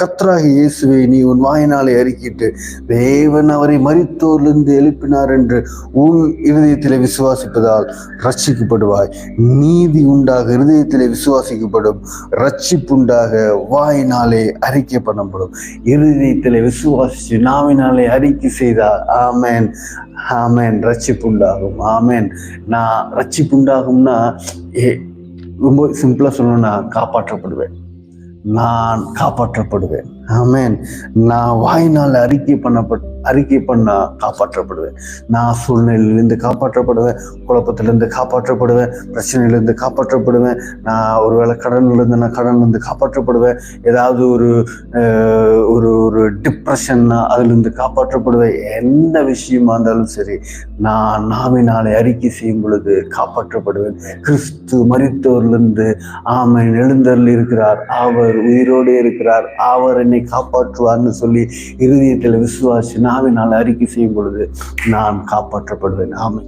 கர்த்தராகிய இயேசுவை நீ உன் வாயினாலே அறிக்கிட்டு தேவன் அவரை மரித்தோரிலிருந்து எழுப்பினார் என்று உன் இருதயத்திலே விசுவாசிப்பதால் ரட்சிக்கப்படுவாய். நீதி உண்டாக இருதயத்திலே விசுவாசிக்கப்படும், ரட்சிப்புண்டாக வாயினாலே அறிக்கை பண்ணப்படும். இருதயத்திலே விசுவாசிச்சு நாவினாலே அறிக்கை செய்தால் ஆமேன் ஆமேன் ரட்சிப்புண்டாகும். ஆமேன். நான் ரட்சிப்புண்டாகும்னா ரொம்ப சிம்பிளா சொல்லணும்னா காப்பாற்றப்படுவேன். நான் காப்பாற்றப்படுவேன். ஆமேன். நான் வாயினால் அறிக்கை பண்ணா காப்பாற்றப்படுவேன். நான் சூழ்நிலையிலிருந்து காப்பாற்றப்படுவேன், குழப்பத்திலிருந்து காப்பாற்றப்படுவேன், பிரச்சனையிலிருந்து காப்பாற்றப்படுவேன். நான் ஒருவேளை கடன்லேருந்து காப்பாற்றப்படுவேன். ஏதாவது ஒரு டிப்ரெஷன்னா அதிலிருந்து காப்பாற்றப்படுவேன். எந்த விஷயமா இருந்தாலும் சரி, நான் நாவினாலே அறிக்கை செய்யும் பொழுது காப்பாற்றப்படுவேன். கிறிஸ்து மரித்தோரிலிருந்து ஆமேன் எழுந்தருளி இருக்கிறார், அவர் உயிரோடு இருக்கிறார், அவர் என்னை காப்பாற்றுவார்னு சொல்லி இருதயத்தில் விசுவாசி நாவினால் அறிக்கை செய்யும் பொழுது நான் காப்பாற்றப்படுவேன். ஆமென்.